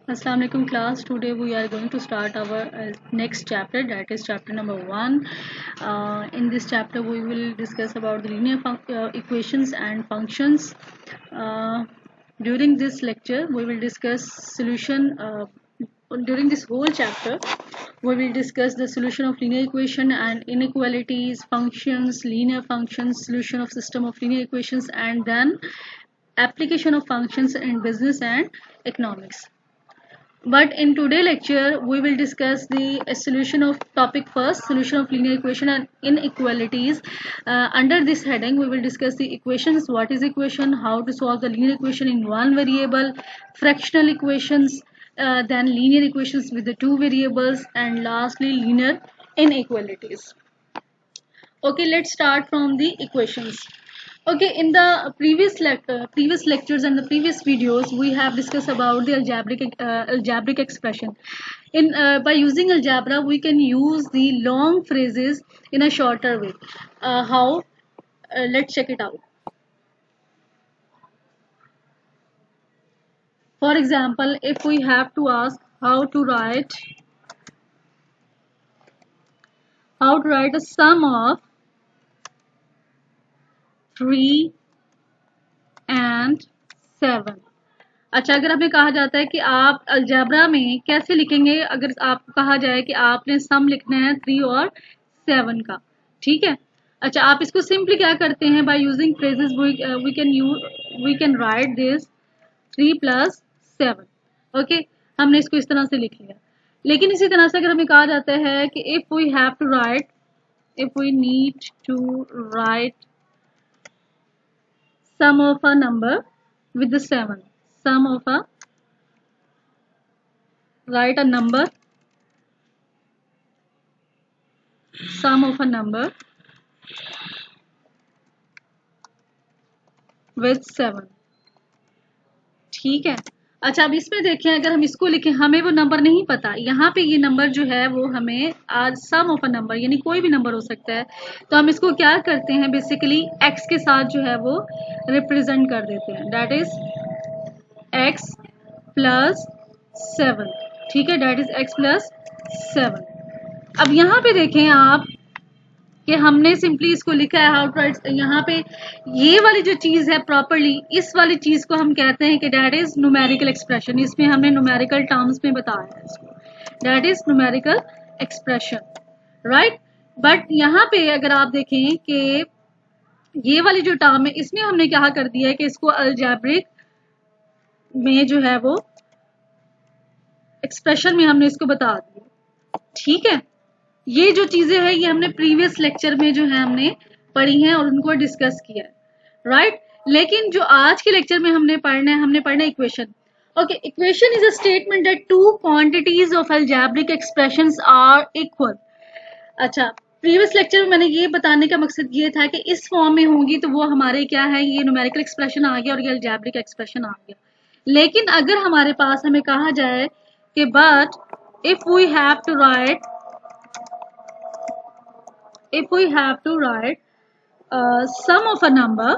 Assalamu alaikum class. Today we are going to start our next chapter, that is chapter number 1. In this chapter we will discuss about the linear equations and functions. During this lecture we will discuss solution during this whole chapter we will discuss the solution of linear equation and inequalities, functions, linear functions, solution of system of linear equations, and then application of functions in business and economics. But in today's lecture, we will discuss the solution of topic first, solution of linear equation and inequalities. Under this heading, we will discuss the equations, what is equation, how to solve the linear equation in one variable, fractional equations, then linear equations with the two variables, and lastly linear inequalities. Okay, let's start from the equations. Okay, in the previous lectures and the previous videos, we have discussed about the algebraic expression. In by using algebra, we can use the long phrases in a shorter way. How? Let's check it out. For example, if we have to ask how to write a sum of 3 and 7. अच्छा, अगर हमें कहा जाता है कि आप algebra में कैसे लिखेंगे, अगर आपको कहा जाए कि आपने सम लिखना है 3 और 7 का, ठीक है। अच्छा, आप इसको सिंपली क्या करते हैं, by using phrases we can write this 3 + 7। Okay, हमने इसको इस तरह से लिख लिया। लेकिन इसी तरह से अगर हमें कहा जाता है कि if we need to write sum of a number with the 7, write a number, sum of a number with 7, ठीक है। अच्छा, अब इसमें देखें, अगर हम इसको लिखें, हमें वो नंबर नहीं पता, यहाँ पे ये नंबर जो है वो हमें आज सम ऑफ अ नंबर यानी कोई भी नंबर हो सकता है, तो हम इसको क्या करते हैं, बेसिकली x के साथ जो है वो रिप्रेजेंट कर देते हैं, दैट इज x + 7, ठीक है, दैट इज x + 7। अब यहाँ पे देखें आप कि हमने सिंपली इसको लिखा है हाउ टू राइट, यहाँ पे ये वाली जो चीज है प्रॉपरली, इस वाली चीज को हम कहते हैं कि दैट इज न्यूमेरिकल एक्सप्रेशन। इसमें हमने न्यूमेरिकल टर्म्स में बताया है इसको, that is numerical expression, right. But यहाँ पे अगर आप देखें कि ये वाली जो टर्म है, इसमें हमने क्या कर दिया है कि इसको अलजेब्रिक में जो है वो एक्सप्रेशन में हमने इसको बता दिया, ठीक है। ये जो चीजें हैं ये हमने प्रीवियस लेक्चर में जो है हमने पढ़ी हैं और उनको डिस्कस किया है, राइट। लेकिन जो आज के लेक्चर में हमने पढ़ना है equation. Okay, equation is a statement that two quantities of algebraic expressions are equal. अच्छा, प्रीवियस लेक्चर में मैंने ये बताने का मकसद ये था कि इस फॉर्म में होंगी तो वो हमारे क्या है, ये न्यूमेरिकल एक्सप्रेशन आ गया और ये अलजेब्रिक एक्सप्रेशन आ गया। लेकिन अगर हमारे पास हमें कहा जाए कि but if we have to write sum of a number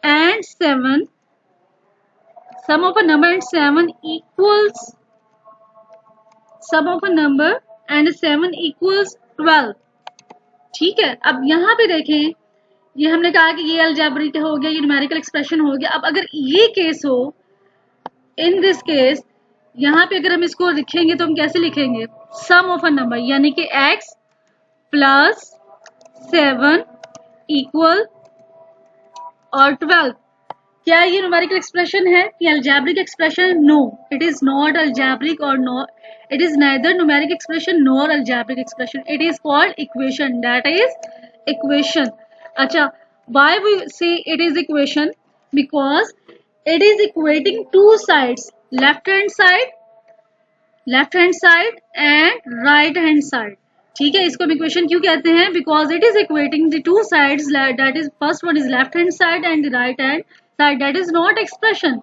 and 7 equals 12, ठीक है। अब यहाँ पे देखें, ये हमने कहा कि ये अलजेब्रिक हो गया, ये न्यूमेरिकल एक्सप्रेशन हो गया। अब अगर ये केस हो, इन दिस केस, यहाँ पे अगर हम इसको लिखेंगे तो हम कैसे लिखेंगे, सम ऑफ अ नंबर यानी कि x + 7 इक्वल और 12। क्या ये न्यूमेरिकल एक्सप्रेशन है, ये algebraic expression? No, it is not algebraic और no, it is neither numeric expression nor algebraic expression, it is called equation, that is equation. अच्छा, why we say it is equation, because it is equating two sides, left hand side and right hand side, ठीक है। इसको हम equation क्यों कहते हैं, because it is equating the two sides, that is first one is left hand side and the right hand side, that is not expression.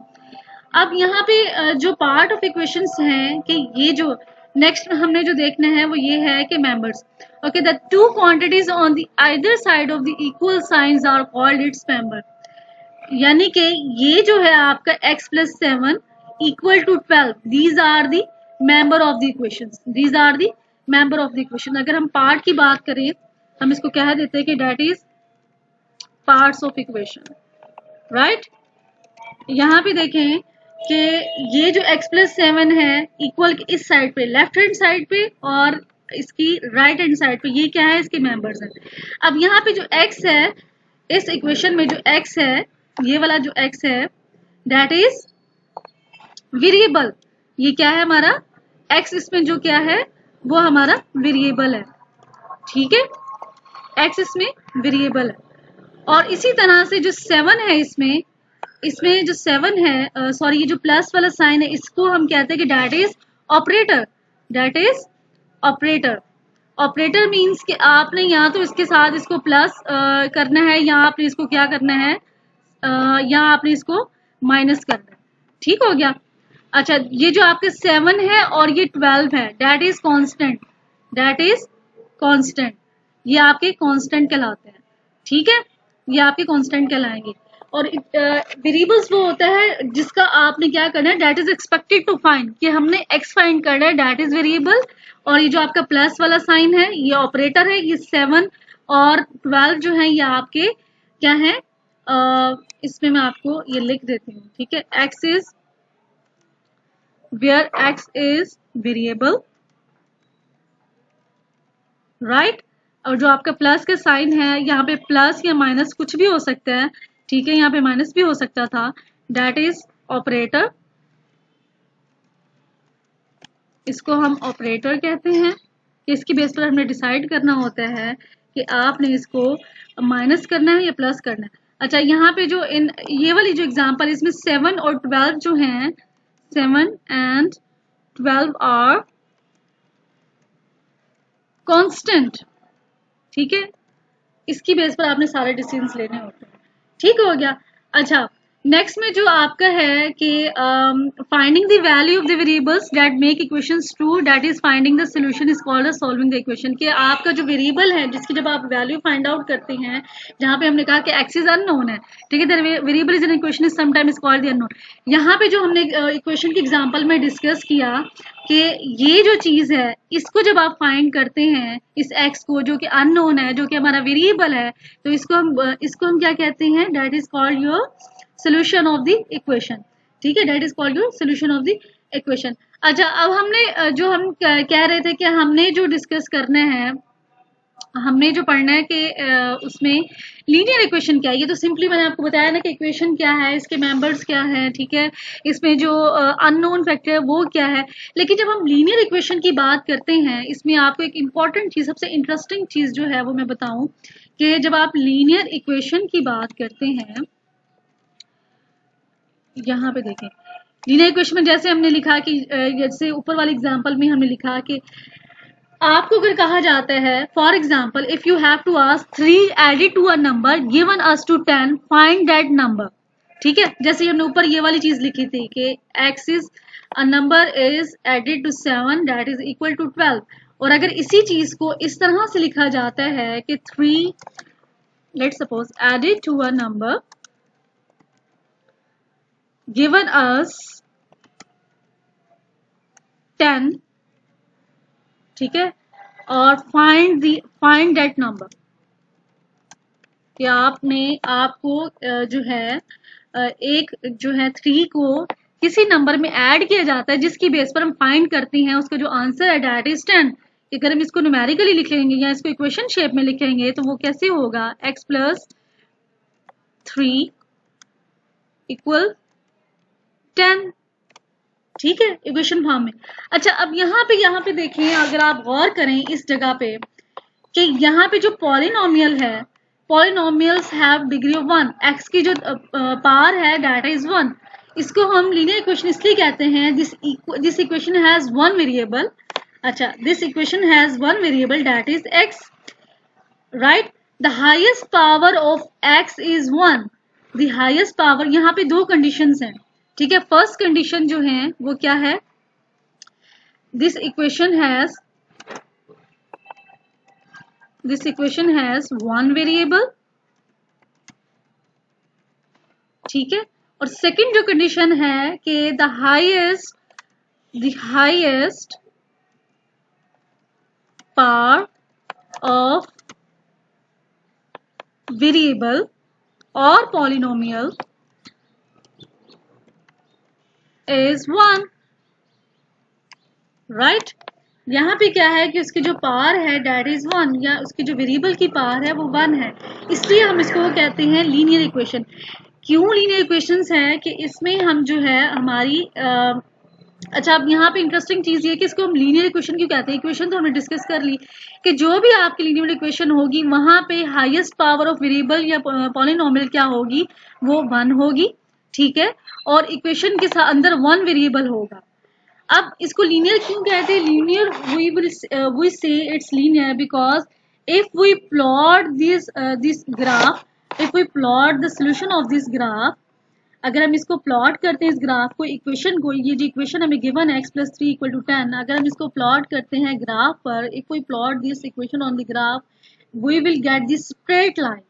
अब यहाँ पे जो पार्ट ऑफ इक्वेशंस हैं कि ये जो नेक्स्ट हमने जो देखना है वो ये है कि members. Okay, the two quantities on the either side of the equal signs are called its member. यानी कि ये जो है आपका x plus 7 equal to 12, these are the member of the equation, these are the member of the equation. अगर हम part की बात करें, हम इसको कह देते हैं कि that is parts of equation, right. यहाँ पे देखें कि ये जो x प्लस 7 है इक्वल इस साइड पे, लेफ्ट हैंड साइड पे, और इसकी राइट हैंड साइड पे, ये क्या है, इसके मेंबर्स हैं। अब यहाँ पे जो x है, इस इक्वेशन में जो x है, ये वाला जो x है, दैट इज वेरिएबल। ये क्या है हमारा x, इसमें जो क्या है वो हमारा वेरिएबल है, ठीक है, x इसमें वेरिएबल है। और इसी तरह से जो 7 है, इसमें जो 7 है, सॉरी, ये जो प्लस वाला साइन है, इसको हम कहते हैं कि that is operator, that is operator. Operator means कि आपने या तो इसके साथ इसको प्लस करना है, या आपने इसको क्या करना है, या आपने इसको माइनस करना है, ठीक हो गया। अच्छा, ये जो आपके 7 है और ये 12 है, that is constant, that is constant, ये आपके कांस्टेंट कहलाते हैं, ठीक है, ये आपके कांस्टेंट कहलाएंगे। और वेरिएबल्स वो होता है जिसका आपने क्या करना है, that is expected to find, कि हमने x फाइंड करना है, दैट इज वेरिएबल। और ये जो आपका प्लस वाला साइन है, ये ऑपरेटर है। ये 7 और 12 जो है, ये आपके क्या है, इसमें मैं आपको ये लिख देती हूँ, ठीक है, x is where x is variable, right. और जो आपका प्लस का साइन है, यहाँ पे प्लस या माइनस कुछ भी हो सकता है, ठीक है, यहाँ पे माइनस भी हो सकता था, दैट इज ऑपरेटर। इसको हम ऑपरेटर कहते हैं। इसकी बेस पर हमने डिसाइड करना होता है कि आपने इसको माइनस करना है या प्लस करना है। अच्छा, यहाँ पे जो ये वाली जो एग्जांपल, इसमें 7 और 12 जो हैं, 7 एंड 12 आर कांस्टेंट, ठीक है, इसकी बेस पर आपने सारे डिसीजंस लेने होते हैं, ठीक हो गया। अच्छा, नेक्स्ट में जो आपका है कि finding the value of the variables that make equations true, that is finding the solution is called as solving the equation. कि आपका जो वेरिएबल है जिसकी जब आप वैल्यू फाइंड आउट करते हैं, जहाँ पे हमने कहा कि x इज अननोन है, ठीक है, the variable is an equation is sometimes called the unknown. यहाँ पे जो हमने इक्वेशन के एग्जांपल में डिस्कस किया कि ये जो चीज है, इसको जब आप फाइंड करते हैं, इस x को जो कि अननोन है, जो कि हमारा वेरिएबल है, तो इसको हम क्या कहते हैं, that is called your solution of the equation, ठीक है, that is called your solution of the equation. अच्छा, अब हमने जो हम कह रहे थे कि हमने जो डिस्कस करना है, हमने जो पढ़ना है कि उसमें लीनियर इक्वेशन क्या है। ये तो सिंपली मैंने आपको बताया ना कि इक्वेशन क्या है, इसके मेंबर्स क्या है, ठीक है, इसमें जो अननोन फैक्टर है वो क्या है। लेकिन जब हम लीनियर इक्वेशन की बात करते हैं, इसमें आपको एक इम्पॉर्टेंट चीज, सबसे इंटरेस्टिंग चीज जो है वो मैं बताऊं कि जब आप लीनियर इक्वेशन की बात करते हैं, यहाँ पे देखें, लीनियर इक्वेशन में जैसे हमने लिखा कि जैसे ऊपर वाले एग्जांपल में हमने लिखा कि आपको अगर कहा जाता है, for example, if you have to ask 3 added to a number given us to 10, find that number, ठीक है, जैसे हमने ऊपर ये वाली चीज लिखी थी कि x is a number is added to 7 that is equal to 12। और अगर इसी चीज को इस तरह से लिखा जाता है कि 3, let's suppose, added to a number given us 10, ठीक है, और फाइंड दैट नंबर, कि आपको जो है एक जो है 3 को किसी नंबर में ऐड किया जाता है, जिसकी बेस पर हम फाइंड करते हैं उसका जो आंसर है, दैट इज 10। अगर हम इसको न्यूमेरिकली लिखेंगे या इसको इक्वेशन शेप में लिखेंगे तो वो कैसे होगा, x प्लस 3 इक्वल 10, ठीक है, इक्वेशन फॉर्म में। अच्छा, अब यहाँ पे देखिए, अगर आप गौर करें इस जगह पे कि यहाँ पे जो पॉलिनोमियल है, polynomials have degree of 1, x की जो पावर है दैट इज 1। इसको हम लीनियर इक्वेशन इसलिए कहते हैं, this equation has one variable. अच्छा, this equation has one variable that is x, right. The highest power of x is 1, the highest power. यहाँ पे दो कंडीशंस हैं, ठीक है। फर्स्ट कंडीशन जो है वो क्या है, this equation has one variable, ठीक है। और सेकंड जो कंडीशन है कि the highest power of variable और पॉलिनोमियल इज 1, राइट। यहाँ पे क्या है कि उसकी जो पावर है डेट इज 1, या उसकी जो वेरिएबल की पावर है वो 1 है, इसलिए हम इसको कहते हैं लीनियर इक्वेशन। क्यों लीनियर इक्वेशंस है कि इसमें हम जो है हमारी अच्छा, अब यहाँ पे इंटरेस्टिंग चीज ये कि इसको हम लीनियर इक्वेशन क्यों कहते हैं। इक्वेशन तो हमने डिस्कस कर ली कि जो भी आपकी लीनियर इक्वेशन होगी वहां पे हाईएस्ट पावर ऑफ वेरिएबल या पॉलिनोमियल क्या होगी, वो 1 होगी, ठीक है। और इक्वेशन के साथ अंदर 1 वेरिएबल होगा। अब इसको लीनियर क्यों कहते हैं? Linear we say it's linear because if we plot this graph, if we plot the solution of this graph, अगर हम इसको प्लॉट करते हैं इस ग्राफ को, इक्वेशन को, ये जो इक्वेशन हमें गिवन है x+3 = 10, अगर हम इसको प्लॉट करते हैं ग्राफ पर, if we plot this equation on the graph, we will get this straight line,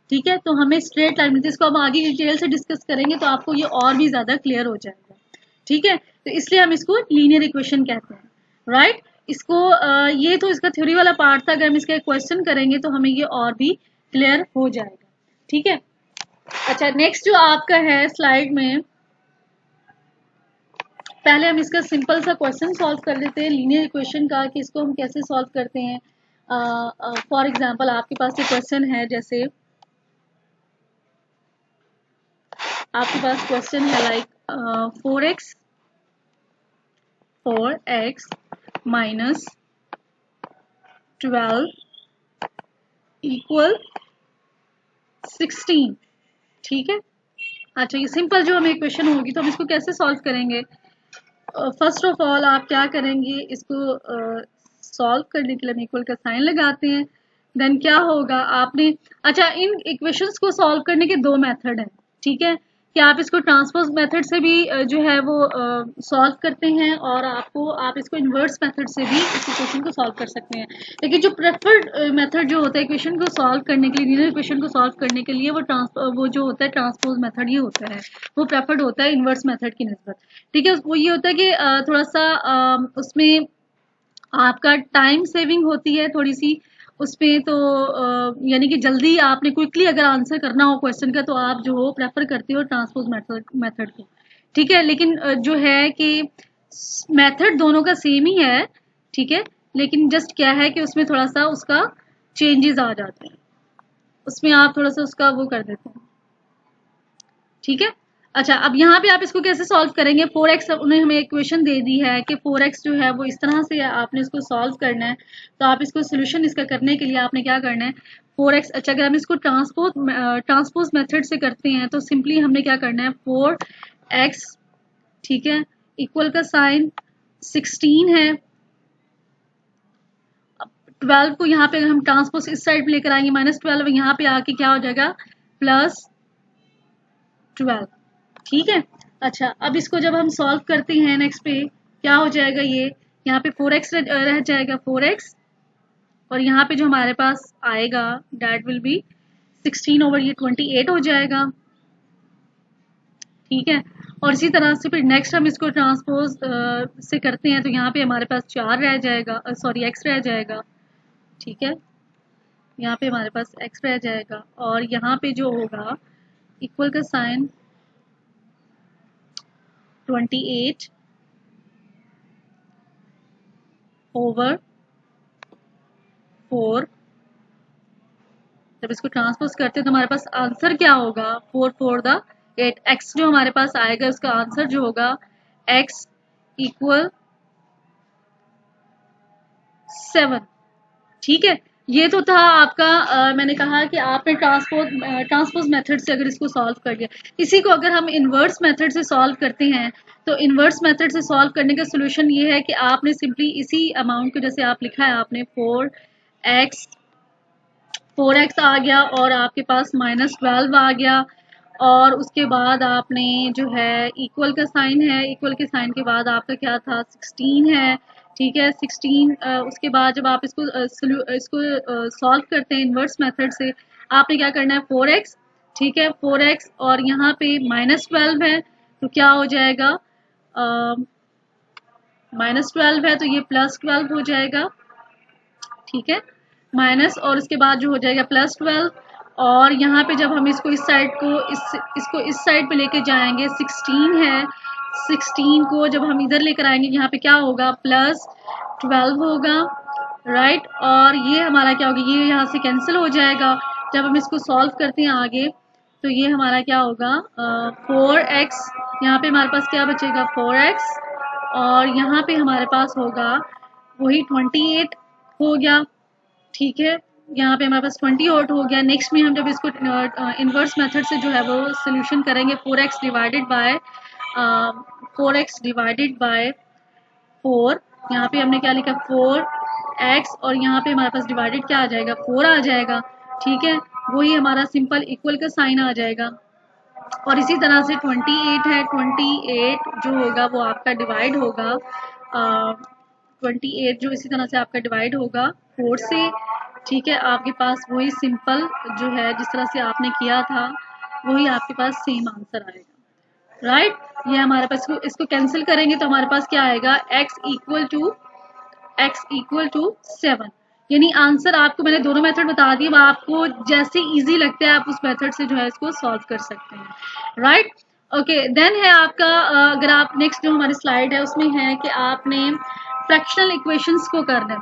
ठीक है। तो हमें स्ट्रेट लाइन मिलती है। इसको हम आगे डिटेल से डिस्कस करेंगे तो आपको ये और भी ज्यादा क्लियर हो जाएगा, ठीक है। तो इसलिए हम इसको लीनियर इक्वेशन कहते हैं, राइट। इसको ये तो इसका थ्योरी वाला पार्ट था। अगर हम इसका क्वेश्चन करेंगे तो हमें ये और भी क्लियर हो जाएगा, ठीक है। अच्छा, नेक्स्ट जो आपका है स्लाइड में, पहले हम इसका सिंपल सा क्वेश्चन सॉल्व कर लेते हैं लीनियर इक्वेशन का, कि इसको हम कैसे सॉल्व करते हैं। फॉर एग्जांपल आपके पास ये क्वेश्चन है, जैसे आपके पास क्वेश्चन है लाइक 4x minus 12 = 16, ठीक है। अच्छा, ये सिंपल जो हमें इक्वेशन होगी तो हम इसको कैसे सॉल्व करेंगे। फर्स्ट ऑफ ऑल आप क्या करेंगे, इसको सॉल्व करने के लिए हम इक्वल का साइन लगाते हैं। देन क्या होगा आपने, अच्छा, इन इक्वेशंस को सॉल्व करने के 2 मेथड हैं, ठीक है। कि आप इसको ट्रांसपोज मेथड से भी जो है वो सॉल्व करते हैं, और आप इसको इन्वर्स मेथड से भी इस इक्वेशन को सॉल्व कर सकते हैं। लेकिन जो प्रेफर्ड मेथड जो होता है इक्वेशन को सॉल्व करने के लिए, लीनियर इक्वेशन को सॉल्व करने के लिए, वो जो होता है ट्रांसपोज मेथड, ये होता है वो प्रेफर्ड होता है इन्वर्स मेथड की निस्बत, ठीक है। वो ये होता है कि थोड़ा सा उसमें आपका टाइम सेविंग होती है थोड़ी सी उसमें, तो यानी कि जल्दी आपने क्विकली अगर आंसर करना हो क्वेश्चन का तो आप जो हो प्रेफर करते हो ट्रांसपोज मेथड को, ठीक है। लेकिन जो है कि मेथड दोनों का सेम ही है, ठीक है। लेकिन जस्ट क्या है कि उसमें थोड़ा सा उसका चेंजेस आ जाते हैं, उसमें आप थोड़ा सा उसका वो कर देते हैं, ठीक है। अच्छा, अब यहाँ पे आप इसको कैसे सॉल्व करेंगे। 4x, उन्हें हमें इक्वेशन दे दी है कि 4x जो है वो इस तरह से आपने इसको सॉल्व करना है। तो आप इसको सोल्यूशन इसका करने के लिए आपने क्या करना है, 4x, अच्छा अगर हम इसको ट्रांसपोज मेथड से करते हैं तो सिंपली हमने क्या करना है, 4x, ठीक है, इक्वल का साइन 16 है। 12 को यहाँ पे अगर हम ट्रांसपोज इस साइड पे लेकर आएंगे, -12 यहाँ पे आके क्या हो जाएगा, +12, ठीक है। अच्छा, अब इसको जब हम सॉल्व करते हैं नेक्स्ट पे क्या हो जाएगा, ये यहाँ पे 4x रह जाएगा, 4x, और यहाँ पे जो हमारे पास आएगा डेट विल बी 16 ओवर ये 28 हो जाएगा, ठीक है। और इसी तरह से फिर नेक्स्ट हम इसको ट्रांसपोज से करते हैं तो यहाँ पे हमारे पास 4 रह जाएगा, सॉरी x रह जाएगा, ठीक है। यहाँ पे हमारे पास x रह जाएगा, और यहाँ पे जो होगा इक्वल का साइन 28 ओवर 4, जब इसको ट्रांसपोज करते हैं तो हमारे पास आंसर क्या होगा, 4 4 द 8, x जो हमारे पास आएगा उसका आंसर जो होगा x = 7, ठीक है। ये तो था आपका मैंने कहा कि आपने ट्रांसपोज मेथड से अगर इसको सॉल्व कर लिया। इसी को अगर हम इन्वर्स मेथड से सॉल्व करते हैं तो इन्वर्स मेथड से सॉल्व करने का सोल्यूशन ये है कि आपने सिंपली इसी अमाउंट को, जैसे आप लिखा है आपने 4x आ गया और आपके पास -12 आ गया, और उसके बाद आपने जो है इक्वल का साइन है, इक्वल के साइन के बाद आपका क्या था, 16 है, ठीक है। 16 उसके बाद जब आप इसको सॉल्व करते हैं इन्वर्स मेथड से, आपने क्या करना है, 4x ठीक है, 4x और यहाँ पे -12 है तो क्या हो जाएगा, -12 है तो ये +12 हो जाएगा। ठीक है, माइनस और उसके बाद जो हो जाएगा +12, और यहाँ पे जब हम इसको इस साइड को इसको इस साइड पे लेके जाएंगे 16 है, 16 को जब हम इधर लेकर आएंगे यहाँ पे क्या होगा, +12 होगा, राइट। और ये हमारा क्या होगा, ये यहाँ से कैंसिल हो जाएगा। जब हम इसको सॉल्व करते हैं आगे तो ये हमारा क्या होगा, 4x, यहाँ पे हमारे पास क्या बचेगा 4x, और यहाँ पे हमारे पास होगा वही 28 हो गया। ठीक है, यहाँ पे हमारे पास 28 हो गया। नेक्स्ट में हम जब इसको इन्वर्स मेथड से जो है वो सोल्यूशन करेंगे, 4x डिवाइडेड बाय 4, यहाँ पे हमने क्या लिखा 4x, और यहाँ पे हमारे पास डिवाइडेड क्या आ जाएगा 4 आ जाएगा। ठीक है, वही हमारा सिंपल इक्वल का साइन आ जाएगा। और इसी तरह से 28 है, 28 जो होगा वो आपका डिवाइड होगा 28 जो इसी तरह से आपका डिवाइड होगा 4 से। ठीक है, आपके पास वही सिंपल जो है जिस तरह से आपने किया था वही आपके पास सेम आंसर आएगा, राइट। ये हमारे पास इसको कैंसिल करेंगे तो हमारे पास क्या आएगा, x इक्वल टू 7। यानी आंसर आपको मैंने दोनों मेथड बता दिए, आपको जैसे इजी लगता है आप उस मेथड से जो है इसको सॉल्व कर सकते हैं, राइट। ओके, देन है आपका अगर आप नेक्स्ट जो हमारी स्लाइड है उसमें है कि आपने फ्रैक्शनल इक्वेशंस को करना है।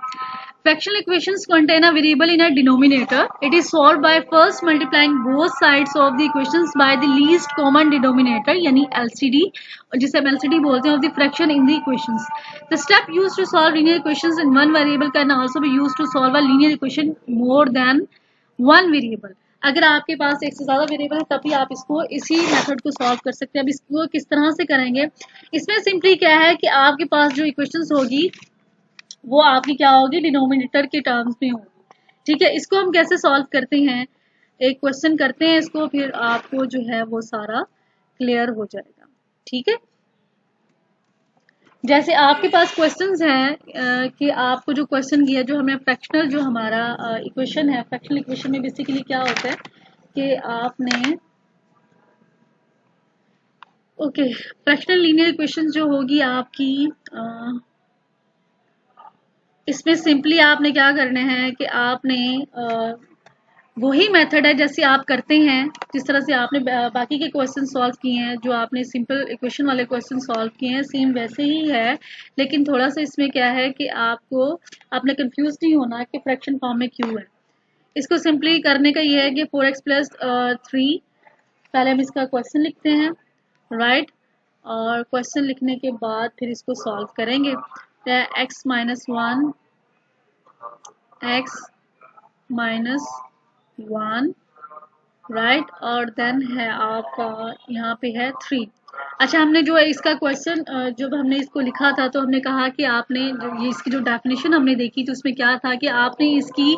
Fractional equations contain a variable in a denominator. It is solved by first multiplying both sides of the equations by the least common denominator, यानी LCD, जिसे हम LCD बोलते हैं, of the fraction in the equations. The step used to solve linear equations in one variable can also be used to solve a linear equation more than one variable. अगर आपके पास एक से ज़्यादा variable है तभी आप इसको इसी मेथड को सॉल्व कर सकते हैं। अब इसको किस तरह से करेंगे, इसमें सिंपली क्या है कि आपके पास जो इक्वेशंस होगी वो आपकी क्या होगी, डिनोमिनेटर के टर्म्स में होगी। ठीक है, इसको हम कैसे सॉल्व करते हैं, एक क्वेश्चन करते हैं इसको, फिर आपको जो है वो सारा क्लियर हो जाएगा। ठीक है, जैसे आपके पास क्वेश्चंस हैं कि आपको जो क्वेश्चन किया, जो हमें फ्रैक्शनल जो हमारा इक्वेशन है, फ्रैक्शनल इक्वेशन में बेसिकली क्या होता है कि आपने ओके फ्रैक्शनल लीनियर इक्वेशन जो होगी आपकी इसमें सिंपली आपने क्या करना है कि आपने वही मेथड है जैसे आप करते हैं, जिस तरह से आपने बाकी के क्वेश्चन सॉल्व किए हैं, जो आपने सिंपल इक्वेशन वाले क्वेश्चन सॉल्व किए हैं सेम वैसे ही है। लेकिन थोड़ा सा इसमें क्या है कि आपने कंफ्यूज नहीं होना कि फ्रैक्शन फॉर्म में क्यों है। इसको सिंपली करने का ये है कि 4x + 3, पहले हम इसका क्वेश्चन लिखते हैं, राइट। और क्वेश्चन लिखने के बाद फिर इसको सॉल्व करेंगे। x - 1 x - 1, right. और देन है आपका यहाँ पे है 3। अच्छा, हमने जो इसका क्वेश्चन जब हमने इसको लिखा था तो हमने कहा कि आपने जो ये इसकी जो डेफिनेशन हमने देखी तो उसमें क्या था कि आपने इसकी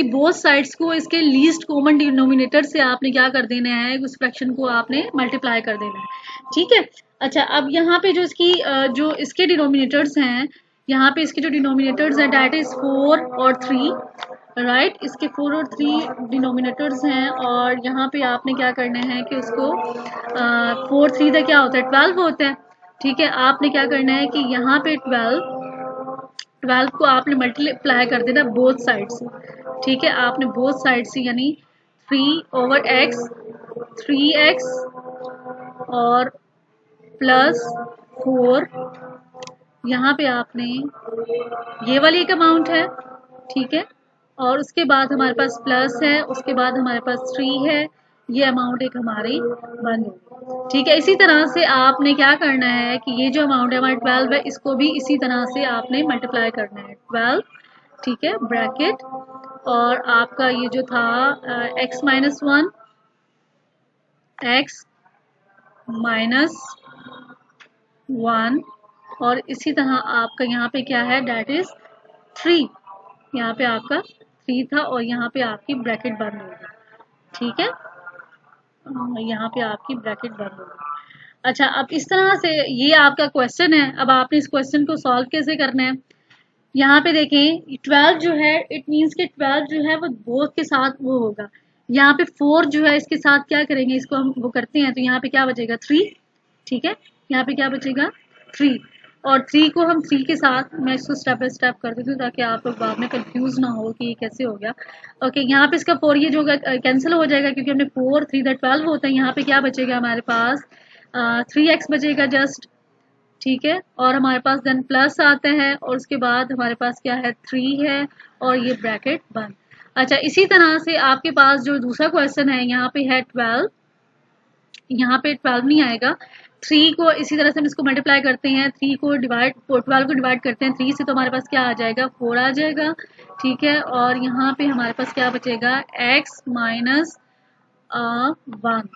बोथ साइड्स को इसके लीस्ट कॉमन डिनोमिनेटर से आपने क्या कर देना है, उस फ्रैक्शन को आपने मल्टीप्लाई कर देना है। ठीक है, अच्छा अब यहाँ पे जो इसके डिनोमिनेटर्स हैं, यहाँ पे इसके जो डिनोमिनेटर्स हैं डैट इज 4 और 3, राइट। इसके 4 और 3 डिनोमिनेटर्स हैं, और यहाँ पे आपने क्या करना है कि उसको 4 3 का क्या होता है 12 होता है। ठीक है, आपने क्या करना है कि यहाँ पे 12 को आपने मल्टीप्लाई कर देना बोथ साइड से। ठीक है, आपने बोथ साइड से यानी 3/x 3x और +4, यहाँ पे आपने ये वाली एक अमाउंट है। ठीक है, और उसके बाद हमारे पास प्लस है, उसके बाद हमारे पास 3 है, ये अमाउंट एक हमारी बन होगी। ठीक है, इसी तरह से आपने क्या करना है कि ये जो अमाउंट है हमारी 12 है, इसको भी इसी तरह से आपने मल्टीप्लाई करना है 12। ठीक है, ब्रैकेट, और आपका ये जो था x - 1 x - 1, और इसी तरह आपका यहाँ पे क्या है डैट इज 3, यहाँ पे आपका 3 था और यहाँ पे आपकी ब्रैकेट बंद होगी। ठीक है, यहाँ पे आपकी ब्रैकेट बंद होगी। अच्छा, अब इस तरह से ये आपका क्वेश्चन है। अब आपने इस क्वेश्चन को सॉल्व कैसे करना है, यहाँ पे देखें 12 जो है इट मीन्स कि 12 जो है वो बोथ के साथ वो होगा, यहाँ पे 4 जो है इसके साथ क्या करेंगे, इसको हम वो करते हैं तो यहाँ पे क्या बचेगा 3, ठीक है, यहाँ पे क्या बचेगा 3, और 3 को हम 3 के साथ, मैं इसको स्टेप बाय स्टेप कर देती हूँ ताकि आप लोग बाद में कंफ्यूज ना हो कि ये कैसे हो गया। ओके, यहाँ पे इसका 4 ये जो कैंसिल हो जाएगा क्योंकि हमने 4 3 12 होता है। यहाँ पे क्या बचेगा हमारे पास 3x बचेगा जस्ट, ठीक है, और हमारे पास देन प्लस आता है और उसके बाद हमारे पास क्या है 3 है और ये ब्रैकेट बंद। अच्छा, इसी तरह से आपके पास जो दूसरा क्वेश्चन है यहाँ पे है 12, यहाँ पे 12 नहीं आएगा, 3 को इसी तरह से हम इसको मल्टीप्लाई करते हैं, 3 को डिवाइड 12 को डिवाइड करते हैं 3 से, तो हमारे पास क्या आ जाएगा 4 आ जाएगा, ठीक है, और यहाँ पे हमारे पास क्या बचेगा x माइनस 1,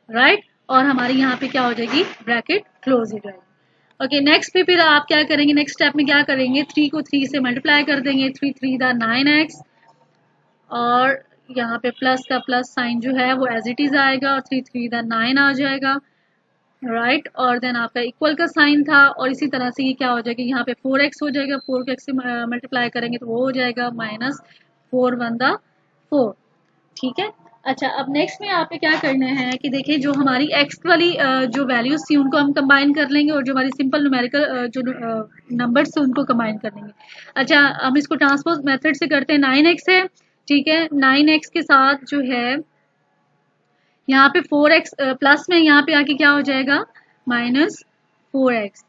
राइट, और हमारी यहाँ पे क्या हो जाएगी ब्रैकेट क्लोज हो जाएगी। ओके, नेक्स्ट पे फिर आप क्या करेंगे, नेक्स्ट स्टेप में क्या करेंगे, 3 को 3 से मल्टीप्लाई कर देंगे, 3 3 दा 9x, और यहाँ पे प्लस का प्लस साइन जो है वो एज इट इज आएगा और 3 3 दा 9 आ जाएगा, राइट, और देन आपका इक्वल का साइन था, और इसी तरह से ये क्या हो जाएगा, यहाँ पे 4x हो जाएगा, 4 को x से मल्टीप्लाई करेंगे तो वो हो जाएगा माइनस 4 1 दा 4, ठीक है। अच्छा, अब नेक्स्ट में आप क्या करना है कि देखिए जो हमारी x वाली जो वैल्यूज थी उनको हम कंबाइन कर लेंगे और जो हमारी सिंपल न्यूमेरिकल जो नंबर्स थे उनको कंबाइन कर लेंगे। अच्छा, हम इसको ट्रांसपोज मेथड से करते हैं, 9x है, ठीक है, 9x के साथ जो है यहाँ पे 4x प्लस में यहाँ पे आके क्या हो जाएगा माइनस 4x,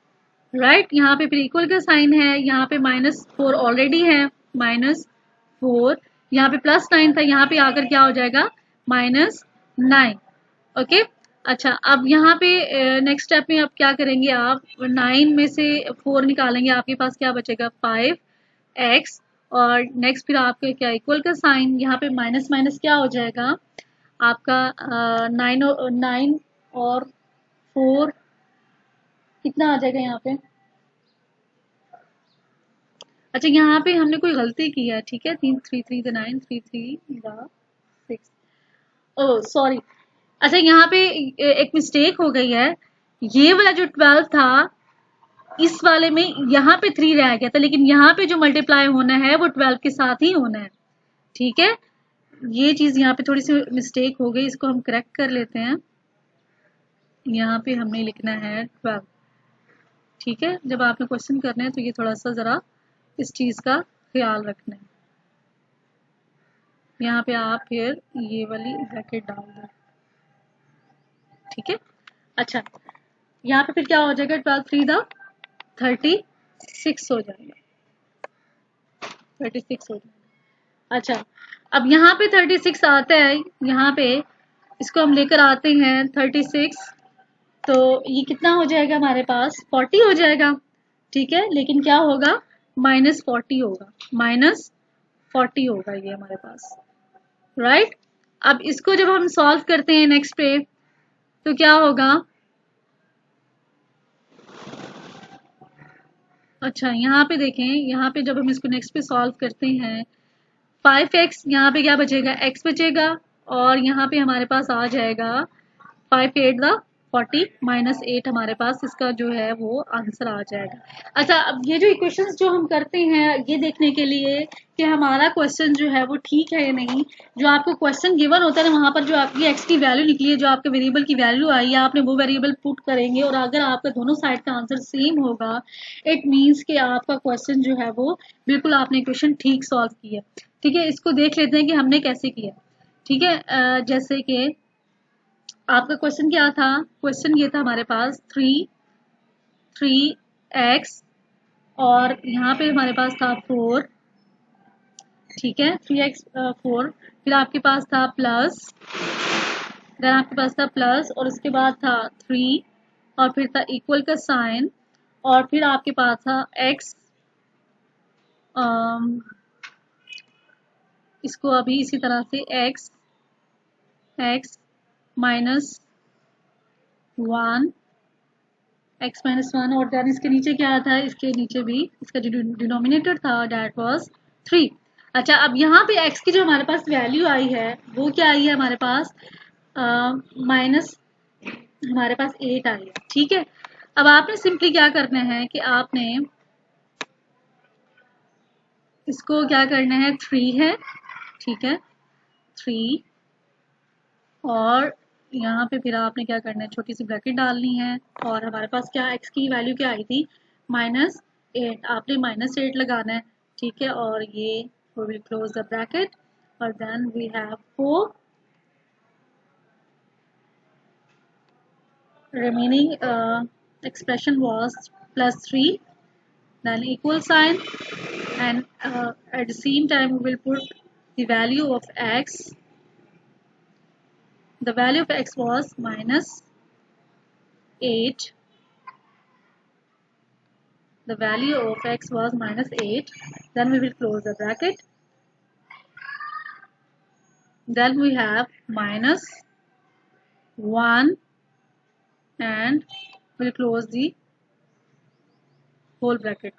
राइट, यहाँ पे फिर इक्वल का साइन है, यहाँ पे -4 ऑलरेडी है, -4, यहाँ पे +9 था, यहाँ पे आकर क्या हो जाएगा -9, ओके। अच्छा, अब यहाँ पे नेक्स्ट स्टेप में अब क्या करेंगे, आप 9 में से 4 निकालेंगे, आपके पास क्या बचेगा 5x, और नेक्स्ट फिर आपके क्या इक्वल का साइन, यहाँ पे माइनस माइनस क्या हो जाएगा आपका 9 और 4 कितना आ जाएगा यहाँ पे। अच्छा, यहाँ पे हमने कोई गलती की है, ठीक है, 3 3 3 द 9 3 3 द 6, ओह सॉरी। अच्छा, यहाँ पे एक मिस्टेक हो गई है, ये वाला जो 12 था इस वाले में यहाँ पे 3 रह गया था, लेकिन यहाँ पे जो मल्टीप्लाई होना है वो 12 के साथ ही होना है, ठीक है, ये चीज यहाँ पे थोड़ी सी मिस्टेक हो गई, इसको हम करेक्ट कर लेते हैं। यहाँ पे हमने लिखना है 12, ठीक है, जब आपने क्वेश्चन करना है तो ये थोड़ा सा जरा इस चीज का ख्याल रखना है। यहाँ पे आप फिर ये वाली ब्रैकेट डाल दो, ठीक है। अच्छा, यहाँ पे फिर क्या हो जाएगा 12 3 दा 36 हो जाएगा, 36 हो जाएगा। अच्छा, अब यहाँ पे 36 आता है, यहाँ पे इसको हम लेकर आते हैं 36, तो ये कितना हो जाएगा हमारे पास 40 हो जाएगा, ठीक है, लेकिन क्या होगा -40 होगा, -40 होगा ये हमारे पास, राइट। अब इसको जब हम सॉल्व करते हैं नेक्स्ट पे तो क्या होगा, अच्छा यहाँ पे देखें, यहाँ पे जब हम इसको नेक्स्ट पे सॉल्व करते हैं 5x, यहाँ पे क्या बचेगा x बचेगा, और यहाँ पे हमारे पास आ जाएगा 5 8 द 40 -8 हमारे पास इसका जो है वो आंसर आ जाएगा। अच्छा, अब ये जो इक्वेशंस जो हम करते हैं ये देखने के लिए कि हमारा क्वेश्चन जो है वो ठीक है या नहीं, जो आपको क्वेश्चन गिवन होता है ना वहां पर जो आपकी x की वैल्यू निकली है, जो आपके वेरिएबल की वैल्यू आई है, आपने वो वेरिएबल पुट करेंगे और अगर आपका दोनों साइड का आंसर सेम होगा इट मीन्स कि आपका क्वेश्चन जो है वो बिल्कुल आपने क्वेश्चन ठीक सॉल्व किया, ठीक है। इसको देख लेते हैं कि हमने कैसे किया, ठीक है। जैसे कि आपका क्वेश्चन क्या था, क्वेश्चन ये था हमारे पास 3x और यहाँ पे हमारे पास था 4, ठीक है, 3x 4, फिर आपके पास था प्लस, देन आपके पास था प्लस और उसके बाद था 3 और फिर था इक्वल का साइन और फिर आपके पास था x, इसको अभी इसी तरह से x -1 x -1 और देन इसके नीचे क्या था, इसके नीचे भी इसका जो डिनोमिनेटर था दैट वाज 3। अच्छा, अब यहाँ पे x की जो हमारे पास वैल्यू आई है वो क्या आई है हमारे पास माइनस हमारे पास 8 आई है, ठीक है। अब आपने सिंपली क्या करना है कि आपने इसको क्या करना है 3 है, ठीक है, 3 और यहाँ पे फिर आपने क्या करना है, छोटी सी ब्रैकेट डालनी है। और हमारे पास क्या x की वैल्यू क्या आई थी, -8, आपने -8 लगाना है, ठीक है। और ये we will close the bracket और then we have 4 remaining expression was +3, then equal sign, and at the same time we will put the value of x. The value of x was -8. The value of x was -8. Then we will close the bracket. Then we have -1 and we'll close the whole bracket,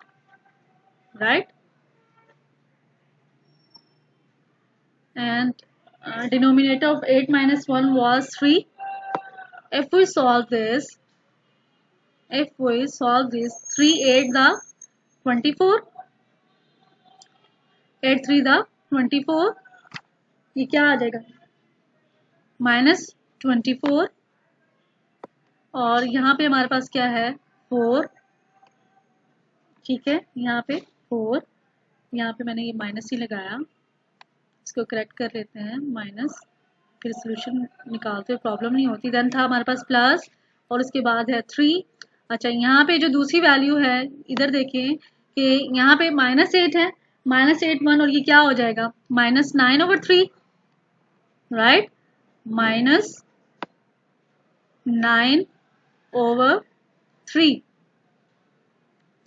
right? And denominator of 8 minus 1 was 3. If we solve this, 3 8 the 24, 8 3 the 24, ये क्या आ जाएगा, -24। और यहाँ पे हमारे पास क्या है, 4, ठीक है। यहाँ पे 4, यहाँ पे मैंने ये माइनस ही लगाया, इसको करेक्ट कर लेते हैं, माइनस, फिर सोल्यूशन निकालते हुए प्रॉब्लम नहीं होती। देन था हमारे पास प्लस और उसके बाद है 3। अच्छा, यहाँ पे जो दूसरी वैल्यू है, इधर देखें कि यहाँ पे -8 है, -8 1 और ये क्या हो जाएगा, -9/3, राइट, -9/3,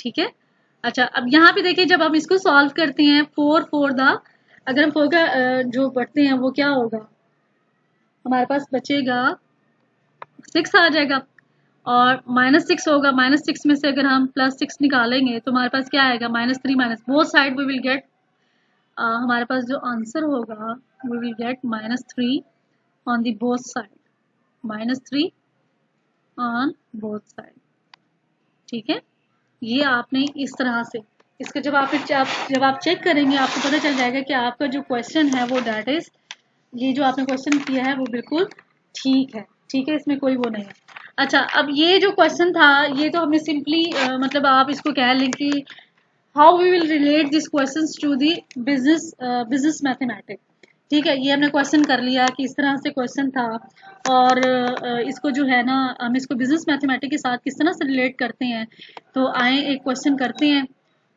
ठीक है। अच्छा, अब यहाँ पे देखिए जब हम इसको सॉल्व करते हैं, 4 4 द, अगर हम 4 का जो बढ़ते हैं वो क्या होगा, हमारे पास बचेगा 6 आ जाएगा। और -6 होगा, -6 में से अगर हम +6 निकालेंगे तो हमारे पास क्या आएगा, -3 minus, both side we will get, हमारे पास जो आंसर होगा we will get -3 on the both side, -3 on both side, ठीक है। ये आपने इस तरह से, इसको जब आप चेक करेंगे आपको पता चल जाएगा कि आपका जो क्वेश्चन है वो डेट इज, ये जो आपने क्वेश्चन किया है वो बिल्कुल ठीक है, ठीक है, इसमें कोई वो नहीं है। अच्छा, अब ये जो क्वेश्चन था ये तो हमने सिंपली मतलब आप इसको कह लें कि how we will relate this questions to the business mathematics, ठीक है। ये हमने क्वेश्चन कर लिया कि इस तरह से क्वेश्चन था और इसको जो है ना हम इसको बिजनेस मैथमेटिक्स के साथ किस तरह से रिलेट करते हैं। तो आए एक क्वेश्चन करते हैं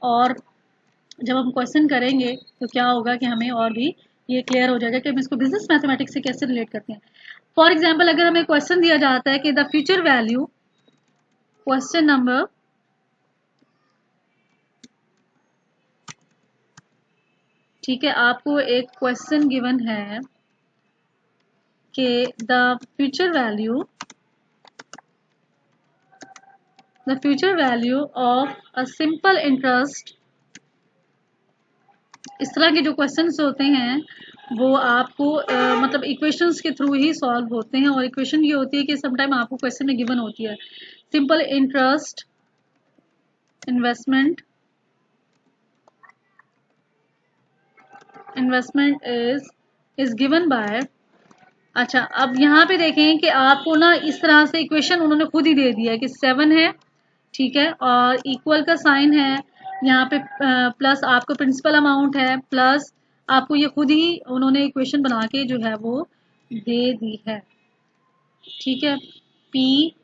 और जब हम क्वेश्चन करेंगे तो क्या होगा कि हमें और भी ये क्लियर हो जाएगा कि हम इसको बिजनेस मैथमेटिक्स से कैसे रिलेट करते हैं। फॉर एग्जाम्पल, अगर हमें क्वेश्चन दिया जाता है कि the future value, question number ठीक है, आपको एक क्वेश्चन गिवन है कि the future value of a simple interest, इस तरह के जो क्वेश्चंस होते हैं वो आपको मतलब इक्वेशंस के थ्रू ही सॉल्व होते हैं। और इक्वेशन ये होती है कि समटाइम आपको क्वेश्चन में गिवन होती है simple interest investment is given by. अच्छा, अब यहाँ पे देखें कि आपको ना इस तरह से इक्वेशन उन्होंने खुद ही दे दिया है कि 7 है, ठीक है, और इक्वल का साइन है यहाँ पे, प्लस आपको प्रिंसिपल अमाउंट है, प्लस आपको ये खुद ही उन्होंने इक्वेशन बना के जो है वो दे दी है, ठीक है। पी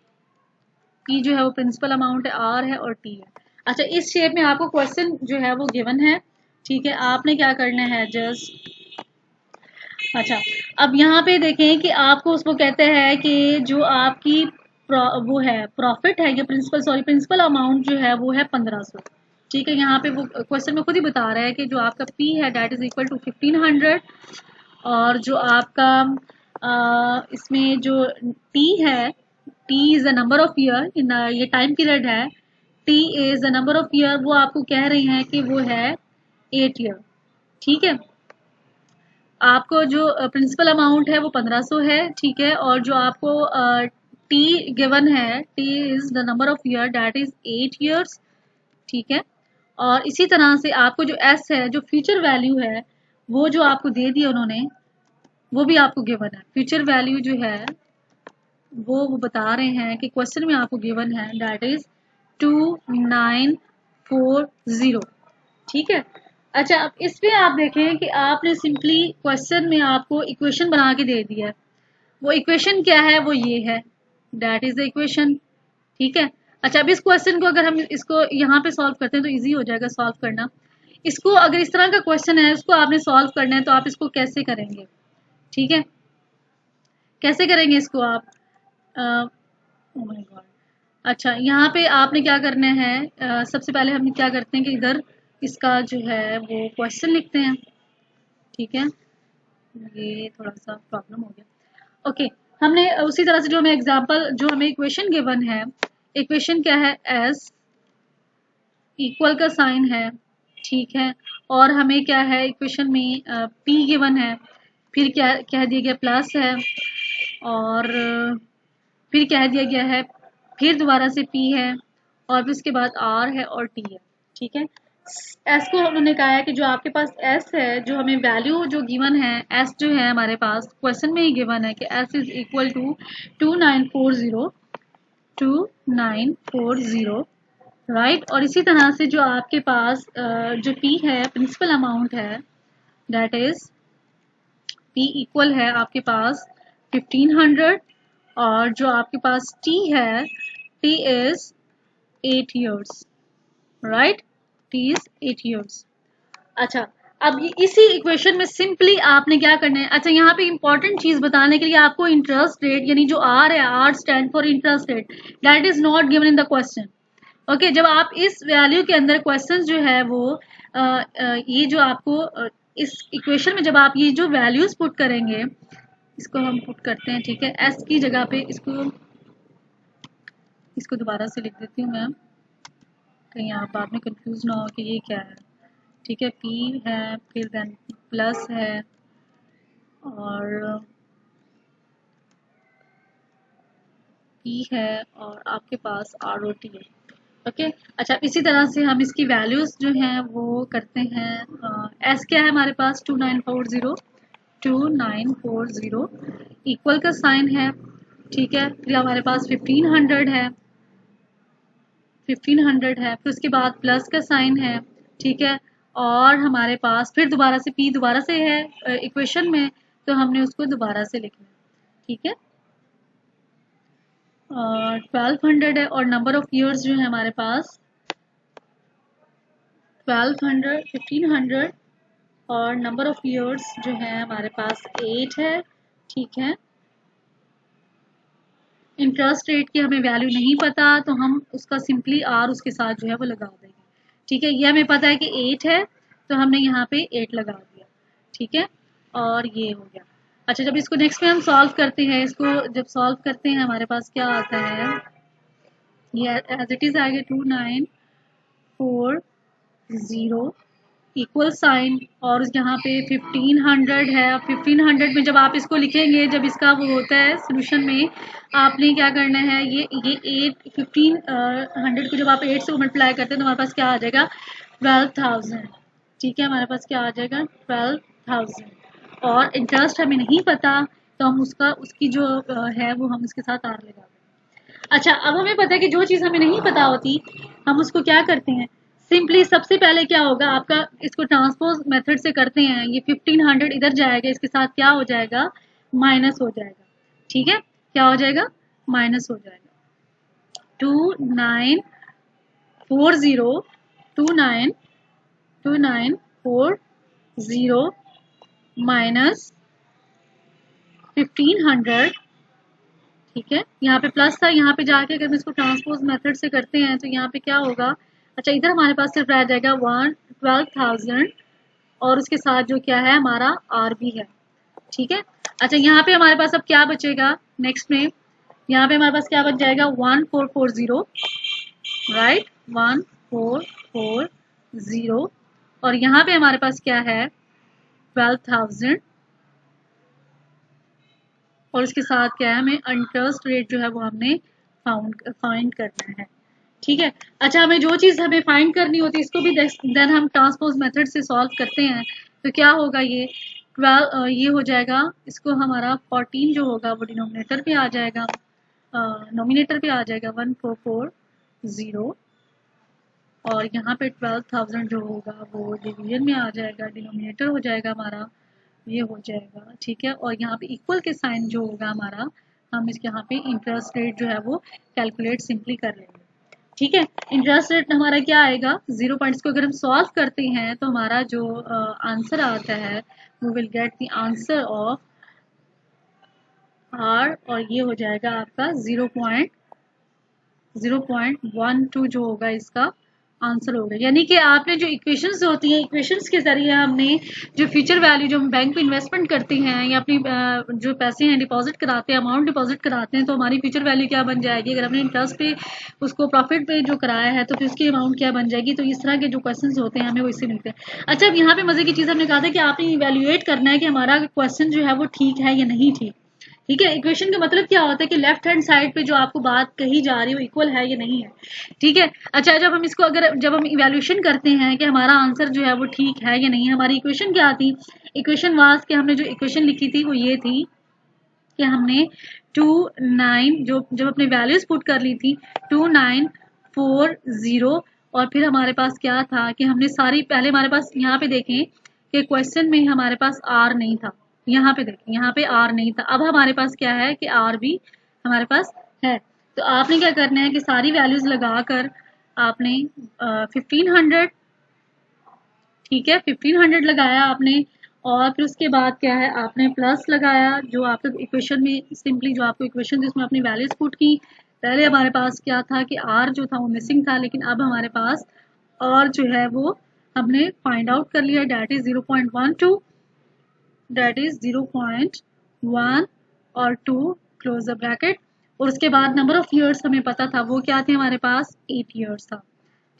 जो है वो प्रिंसिपल अमाउंट है, आर है और टी है। अच्छा, इस शेप में आपको क्वेश्चन जो है वो गिवन है, ठीक है। आपने क्या करना है, जस्ट, अच्छा, अब यहाँ पे देखें कि आपको उसको कहते हैं कि जो आपकी वो है प्रॉफिट है, ये प्रिंसिपल अमाउंट जो है वो है 1500, ठीक है। यहाँ पे वो क्वेश्चन में खुद ही बता रहा है कि जो आपका पी है डेट इज इक्वल टू 1500 और जो आपका इसमें जो टी है, T is the number of year, ये टाइम पीरियड है, T is the number of year, वो आपको कह रही हैं कि वो है 8 ईयर, ठीक है। आपको जो प्रिंसिपल अमाउंट है वो 1500 है, ठीक है। और जो आपको टी गिवन है, T is the number of year that is 8 years, ठीक है। और इसी तरह से आपको जो एस है, जो फ्यूचर वैल्यू है, वो जो आपको दे दिया उन्होंने वो भी आपको गिवन है। फ्यूचर वैल्यू जो है वो बता रहे हैं कि क्वेश्चन में आपको गिवन है दैट इज 2940। ठीक है। अच्छा, अब इसमें आप देखें कि आपने सिंपली क्वेश्चन में आपको इक्वेशन बना के दे दिया है। वो इक्वेशन क्या है, वो ये है, दैट इज द इक्वेशन। ठीक है। अच्छा, अब इस क्वेश्चन को अगर हम इसको यहाँ पे सॉल्व करते हैं तो इजी हो जाएगा सॉल्व करना। इसको अगर इस तरह का क्वेश्चन है, उसको आपने सॉल्व करना है तो आप इसको कैसे करेंगे? ठीक है, कैसे करेंगे इसको आप? Oh my God. अच्छा, यहाँ पे आपने क्या करना है, सबसे पहले हम क्या करते हैं कि इधर इसका जो है वो क्वेश्चन लिखते हैं। ठीक है, ये थोड़ा सा प्रॉब्लम हो गया। ओके, हमने उसी तरह से जो हमें एग्जांपल, जो हमें इक्वेशन गिवन है, इक्वेशन क्या है, एस इक्वल का साइन है। ठीक है, और हमें क्या है इक्वेशन में पी गिवन है, फिर क्या कह दिया गया प्लस है, और फिर कह दिया गया है, फिर दोबारा से पी है, और फिर उसके बाद आर है और टी है। ठीक है, एस को उन्होंने कहा है कि जो आपके पास एस है, जो हमें वैल्यू जो गिवन है, एस जो है हमारे पास क्वेश्चन में ही गिवन है कि S is equal to 2940 right. और इसी तरह से जो आपके पास जो पी है, प्रिंसिपल अमाउंट है, दैट इज पी इक्वल है आपके पास 1500, और जो आपके पास टी है, T is 8 years right, T is 8 years। अच्छा, अब ये इसी इक्वेशन में सिंपली आपने क्या करना है, अच्छा यहाँ पे इंपॉर्टेंट चीज बताने के लिए आपको इंटरेस्ट रेट, यानी जो आर है, R stand for interest rate, that is not given in the question. Okay, जब आप इस वैल्यू के अंदर क्वेश्चन जो है वो ये जो आपको इस इक्वेशन में जब आप ये जो वैल्यूज पुट करेंगे, इसको हम पुट करते हैं। ठीक है, एस की जगह पे इसको दोबारा से लिख देती हूँ मैं, कहीं आप बाद में कंफ्यूज ना हो कि ये क्या है। ठीक है, पी है, फिर देन प्लस है, और पी है, और आपके पास आर ओ टी है। ओके, अच्छा, इसी तरह से हम इसकी वैल्यूज जो हैं वो करते हैं। एस क्या है हमारे पास 2940 इक्वल का साइन है। ठीक है, फिर हमारे पास 1500 है, 1500 है, फिर उसके बाद प्लस का साइन है। ठीक है, और हमारे पास फिर दोबारा से पी दोबारा से है इक्वेशन में, तो हमने उसको दोबारा से लिखना है। ठीक है, 1200 है, और नंबर ऑफ ईयर्स जो है हमारे पास 1200, 1500, और नंबर ऑफ ईयर्स जो है हमारे पास 8 है। ठीक है, इंटरेस्ट रेट की हमें वैल्यू नहीं पता, तो हम उसका सिंपली आर उसके साथ जो है वो लगा देंगे। ठीक है, ये हमें पता है कि 8 है, तो हमने यहाँ पे 8 लगा दिया। ठीक है, और ये हो गया। अच्छा, जब इसको नेक्स्ट में हम सॉल्व करते हैं, इसको जब सॉल्व करते हैं हमारे पास क्या आता है, ये एज इट इज आएगा 2940 इक्वल साइन, और यहाँ पे 1500 है। 1500 में जब आप इसको लिखेंगे, जब इसका वो होता है सोल्यूशन में, आपने क्या करना है, ये 1500 को जब आप 8 से मल्टीप्लाई करते हैं तो हमारे पास क्या आ जाएगा, 12,000। ठीक है, हमारे पास क्या आ जाएगा, 12,000, और इंटरेस्ट हमें नहीं पता, तो हम उसकी जो है वो हम इसके साथ आर लगा देंगे। अच्छा, अब हमें पता है कि जो चीज़ हमें नहीं पता होती, हम उसको क्या करते हैं, सिंपली सबसे पहले क्या होगा आपका, इसको ट्रांसपोज मेथड से करते हैं, ये 1500 इधर जाएगा, इसके साथ क्या हो जाएगा, माइनस हो जाएगा। ठीक है, क्या हो जाएगा, माइनस हो जाएगा। 2940 माइनस 1500। ठीक है, यहाँ पे प्लस था, यहाँ पे जाके अगर हम इसको ट्रांसपोज मेथड से करते हैं तो यहाँ पे क्या होगा, अच्छा इधर हमारे पास सिर्फ रह जाएगा 12,000, और उसके साथ जो क्या है हमारा आर भी है। ठीक है, अच्छा यहाँ पे हमारे पास अब क्या बचेगा नेक्स्ट में, यहाँ पे हमारे पास क्या बच जाएगा, 1440 राइट, 1440, और यहाँ पे हमारे पास क्या है, 12,000, और उसके साथ क्या है, हमें इंटरेस्ट रेट जो है वो हमने फाइंड करना है। ठीक है, अच्छा, हमें जो चीज़ हमें फाइंड करनी होती है, इसको भी देन हम ट्रांसपोज मेथड से सॉल्व करते हैं, तो क्या होगा, ये 12 ये हो जाएगा, इसको हमारा 14 जो होगा वो डिनोमिनेटर पे आ जाएगा, नोमिनेटर पे आ जाएगा 1440, और यहाँ पे 12,000 जो होगा वो डिवीजन में आ जाएगा, डिनोमिनेटर हो जाएगा हमारा, ये हो जाएगा, ठीक है। और यहाँ पे इक्वल के साइन जो होगा हमारा, हम इसके यहाँ पे इंटरेस्ट रेट जो है वो कैलकुलेट सिंपली कर लेंगे, ठीक है। इंटरेस्ट रेट हमारा क्या आएगा, 0 पॉइंट्स को अगर हम सॉल्व करते हैं तो हमारा जो आंसर आता है वो will get the answer of R, और ये हो जाएगा आपका 0.12 जो होगा इसका आंसर होगा। यानी कि आपने जो इक्वेशंस होती हैं, इक्वेशंस के जरिए हमने जो फ्यूचर वैल्यू जो हम बैंक में इन्वेस्टमेंट करते हैं या अपनी जो पैसे हैं डिपॉजिट कराते हैं, अमाउंट डिपॉजिट कराते हैं, तो हमारी फ्यूचर वैल्यू क्या बन जाएगी। अगर हमने इंटरेस्ट पे उसको प्रॉफिट पे जो कराया है तो फिर उसकी अमाउंट क्या बन जाएगी। तो इस तरह के जो क्वेश्चन होते हैं हमें वो इससे मिलते हैं। अच्छा, अब यहाँ पे मजे की चीज़ हमने कहा था कि आपने इवेल्युएट करना है कि हमारा क्वेश्चन जो है वो ठीक है या नहीं ठीक, ठीक है। इक्वेशन का मतलब क्या होता है कि लेफ्ट हैंड साइड पे जो आपको बात कही जा रही है वो इक्वल है या नहीं है, ठीक है। अच्छा, जब हम इसको जब हम इवैल्यूएशन करते हैं कि हमारा आंसर जो है वो ठीक है या नहीं है, हमारी इक्वेशन क्या थी, इक्वेशन वाज कि हमने जो इक्वेशन लिखी थी वो ये थी कि हमने 29 जो जब अपने वैल्यूज पुट कर ली थी 2940, और फिर हमारे पास क्या था कि हमने सारी, पहले हमारे पास यहाँ पे देखें कि क्वेश्चन में हमारे पास आर नहीं था, यहाँ पे देखें यहाँ पे आर नहीं था, अब हमारे पास क्या है कि आर भी हमारे पास है। तो आपने क्या करना है कि सारी वैल्यूज लगाकर आपने 1500, ठीक है, 1500 लगाया आपने, और फिर उसके बाद क्या है आपने प्लस लगाया जो आपके इक्वेशन में, सिंपली जो आपको इक्वेशन जिसमें अपनी वैल्यूज पुट की। पहले हमारे पास क्या था कि आर जो था वो मिसिंग था, लेकिन अब हमारे पास और जो है वो हमने फाइंड आउट कर लिया, डैट इज 0.12, डैट इज 0.1 और 2 क्लोज द ब्रैकेट। और उसके बाद नंबर ऑफ ईयर्स हमें पता था, वो क्या थे हमारे पास 8 ईयर्स था,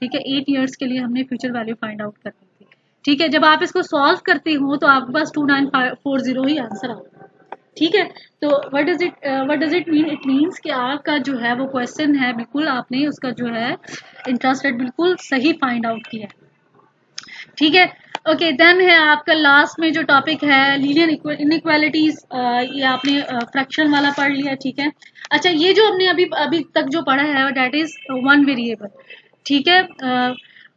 ठीक है। 8 ईयर्स के लिए हमने फ्यूचर वैल्यू फाइंड आउट करनी थी, ठीक है। जब आप इसको सॉल्व करते हो तो आपके पास 2940 ही आंसर आता है, ठीक है। तो what does it mean, it means कि आपका जो है वो क्वेश्चन है बिल्कुल आपने उसका जो है इंटरेस्ट रेट बिल्कुल सही फाइंड आउट किया, ठीक है। ओके, देन है आपका लास्ट में जो टॉपिक है लीनियर इनइक्वालिटीज, ये आपने फ्रैक्शन वाला पढ़ लिया, ठीक है। अच्छा, ये जो हमने अभी अभी तक जो पढ़ा है डेट इज वन वेरिएबल, ठीक है।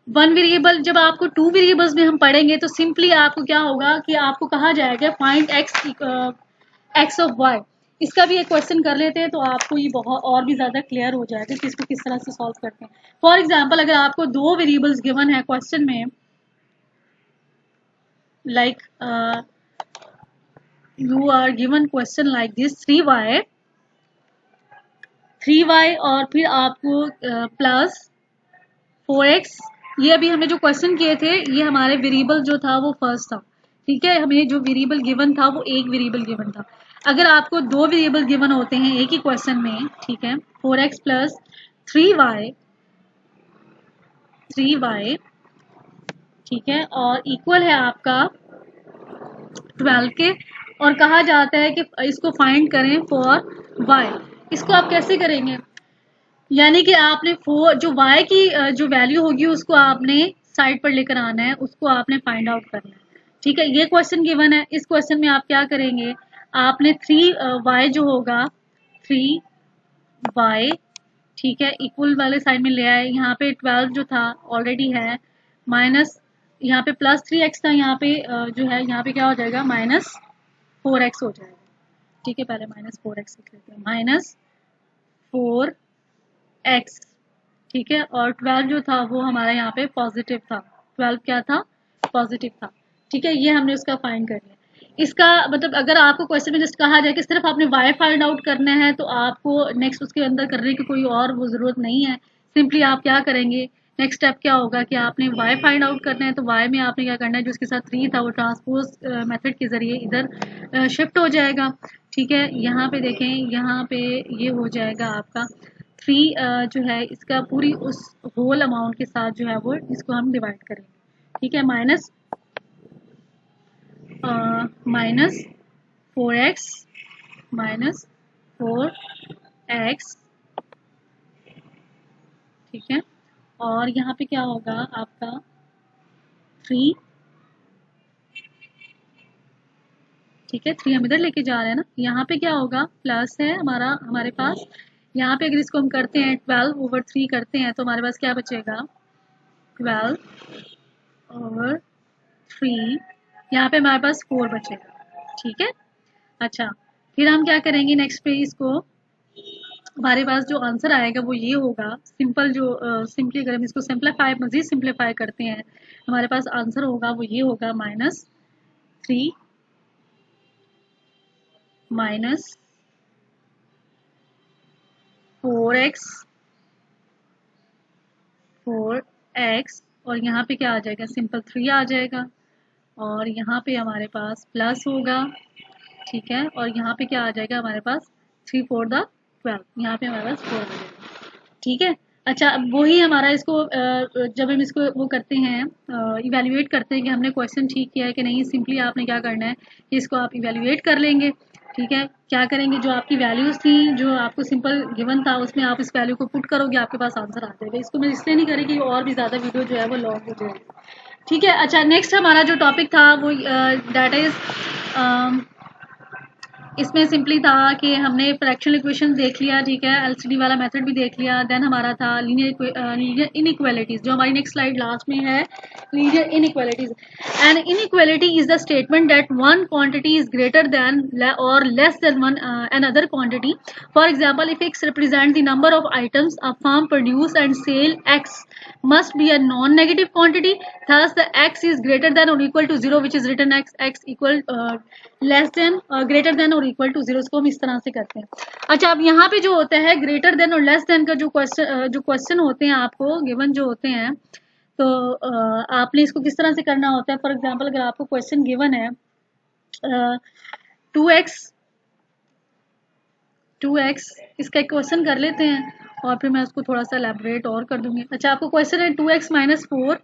वन वेरिएबल, जब आपको टू वेरिएबल्स में हम पढ़ेंगे तो सिंपली आपको क्या होगा कि आपको कहा जाएगा फाइंड एक्स ऑफ वाई। इसका भी एक क्वेश्चन कर लेते हैं तो आपको ये बहुत और भी ज्यादा क्लियर हो जाएगा कि इसको किस तरह से सॉल्व करते हैं। फॉर एग्जाम्पल, अगर आपको दो वेरिएबल्स गिवन है क्वेश्चन में, like you are given question like this 3y और फिर आपको प्लस 4x, ये अभी हमें जो क्वेश्चन किए थे ये हमारे वेरिएबल जो था वो फर्स्ट था, ठीक है। हमें जो वेरिएबल गिवन था वो एक वेरिएबल गिवन था। अगर आपको दो वेरिएबल गिवन होते हैं एक ही क्वेश्चन में, ठीक है, 4x प्लस 3y, ठीक है, और इक्वल है आपका 12 के, और कहा जाता है कि इसको फाइंड करें फॉर y। इसको आप कैसे करेंगे, यानी कि आपने जो y की जो वैल्यू होगी उसको आपने साइड पर लेकर आना है, उसको आपने फाइंड आउट करना है, ठीक है। ये क्वेश्चन गिवन है, इस क्वेश्चन में आप क्या करेंगे, आपने 3y जो होगा 3y, ठीक है, इक्वल वाले साइड में ले आए, यहाँ पे 12 जो था ऑलरेडी है, माइनस यहाँ पे प्लस 3x था, यहाँ पे जो है यहाँ पे क्या हो जाएगा माइनस 4x हो जाएगा, ठीक है। पहले माइनस 4x लिख लेते हैं, माइनस 4x, ठीक है। और 12 जो था वो हमारा यहाँ पे पॉजिटिव था, 12 क्या था, पॉजिटिव था, ठीक है। ये हमने उसका फाइंड कर लिया। इसका मतलब अगर आपको क्वेश्चन में जस्ट कहा जाए कि सिर्फ आपने y फाइंड आउट करना है तो आपको नेक्स्ट उसके अंदर करने की कोई और वो जरूरत नहीं है। सिंपली आप क्या करेंगे, नेक्स्ट स्टेप क्या होगा कि आपने y फाइंड आउट करना है, तो y में आपने क्या करना है, जो उसके साथ 3 था वो ट्रांसपोज मेथड के जरिए इधर शिफ्ट हो जाएगा, ठीक है। यहाँ पे देखें, यहाँ पे ये हो जाएगा आपका 3 जो है इसका पूरी उस होल अमाउंट के साथ जो है वो इसको हम डिवाइड करेंगे, ठीक है। माइनस 4x माइनस 4x, ठीक है। और यहाँ पे क्या होगा आपका 3 ठीक है, 3 हम इधर लेके जा रहे हैं ना, यहाँ पे क्या होगा, प्लस है हमारे पास, यहाँ पे अगर इसको हम करते हैं 12/3 करते हैं तो हमारे पास क्या बचेगा, 12/3, यहाँ पे हमारे पास 4 बचेगा। ठीक है, अच्छा फिर हम क्या करेंगे नेक्स्ट पे, इसको हमारे पास जो आंसर आएगा वो ये होगा, सिंपल जो सिंपली अगर हम इसको सिंप्लीफाई, मजीद सिंप्लीफाई करते हैं, हमारे पास आंसर होगा वो ये होगा -3 -4x 4x, और यहाँ पे क्या आ जाएगा, सिंपल 3 आ जाएगा, और यहाँ पे हमारे पास प्लस होगा। ठीक है, और यहाँ पे क्या आ जाएगा हमारे पास, 3 4 12, यहाँ पे हमारे पास 4 आ जाएगा। ठीक है, अच्छा अब वही हमारा इसको जब हम इसको वो करते हैं, इवेल्युएट करते हैं कि हमने क्वेश्चन ठीक किया है कि नहीं, सिंपली आपने क्या करना है कि इसको आप इवेल्युएट कर लेंगे। ठीक है, क्या करेंगे, जो आपकी वैल्यूज़ थी, जो आपको सिंपल गिवन था, उसमें आप इस वैल्यू को पुट करोगे, आपके पास आंसर आ जाएगा। इसको मैं इसलिए नहीं करी कि और भी ज़्यादा वीडियो जो है वो लॉन्ग हो जाएगी। ठीक है, अच्छा नेक्स्ट हमारा जो टॉपिक था वो दैट इज़, इसमें सिंपली था कि हमने फ्रैक्शनल इक्वेशन देख लिया। ठीक है, एलसीडी वाला मेथड भी देख लिया। देन हमारा था लीनियर इनइक्वालिटीज, जो हमारी नेक्स्ट स्लाइड लास्ट में है, linear inequalities. And inequality is the statement that one quantity is greater than और less than one another quantity. For example, if x represent the number of items a firm produce and sale, x must be a non-negative quantity. Thus, the x is greater than or equal to 0, which is written x equal less than greater than और equal to 0। इसको हम इस तरह से करते हैं। अच्छा, अब यहाँ पे जो होता है ग्रेटर देन और लेस देन का जो क्वेश्चन होते हैं आपको गिवन जो होते हैं, तो आपने इसको किस तरह से करना होता है। फॉर एग्जांपल, अगर आपको क्वेश्चन गिवन है 2x, इसका एक क्वेश्चन कर लेते हैं और फिर मैं उसको थोड़ा सा एलैबोरेट और कर दूंगी। अच्छा, आपको क्वेश्चन है 2x - 4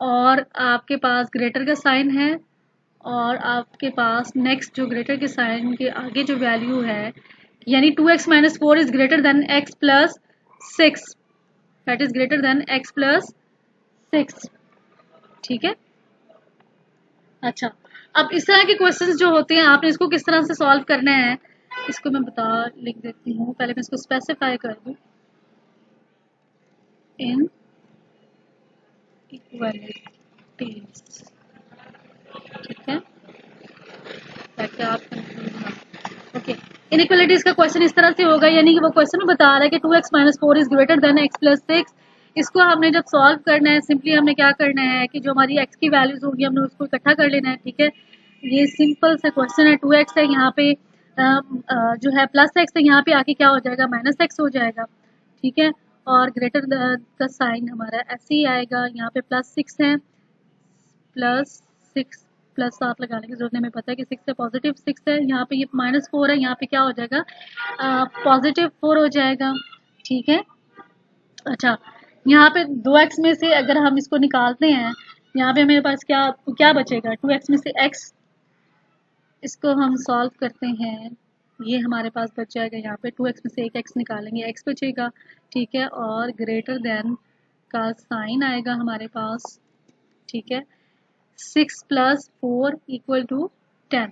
और आपके पास ग्रेटर का साइन है, और आपके पास नेक्स्ट जो ग्रेटर के साइन के आगे जो वैल्यू है, यानी 2x - 4 is greater then x plus 6, that is greater then x plus 6। ठीक है, अच्छा अब इस तरह के क्वेश्चंस जो होते हैं, आपने इसको किस तरह से सॉल्व करना है, इसको मैं लिख देती हूँ। पहले मैं इसको स्पेसिफाई कर दूँ, इन इक्वालिटीज। ठीक है, ताकि आप कंफ्यूज ना हो। ओके, इनइक्वालिटीज का क्वेश्चन इस तरह से होगा, यानी कि वो क्वेश्चन में बता रहा है कि 2x - 4 is greater then x plus 6। इसको हमने जब सॉल्व करना है, सिंपली हमने क्या करना है कि जो हमारी x की वैल्यूज होगी हमने उसको इकट्ठा कर लेना है। ठीक है, ये सिंपल सा क्वेश्चन है। 2x है, यहाँ पे जो है प्लस x है, यहाँ पे आके क्या हो जाएगा, -x हो जाएगा। ठीक है, और ग्रेटर का साइन हमारा ऐसे ही आएगा। यहाँ पे +6 है, +6 प्लस आप लगाने की जरूरत नहीं, हमें पता है कि 6 है, पॉजिटिव 6 है। यहाँ पे ये -4 है, यहाँ पे क्या हो जाएगा, पॉजिटिव 4 हो जाएगा। ठीक है, अच्छा यहाँ पे 2x में से अगर हम इसको निकालते हैं, यहाँ पे हमारे पास क्या क्या बचेगा, 2x में से x, इसको हम सॉल्व करते हैं, ये हमारे पास बच जाएगा। यहाँ पे 2x में से एक x निकालेंगे, x बचेगा। ठीक है, और ग्रेटर देन का साइन आएगा हमारे पास। ठीक है, 6 + 4 = 10।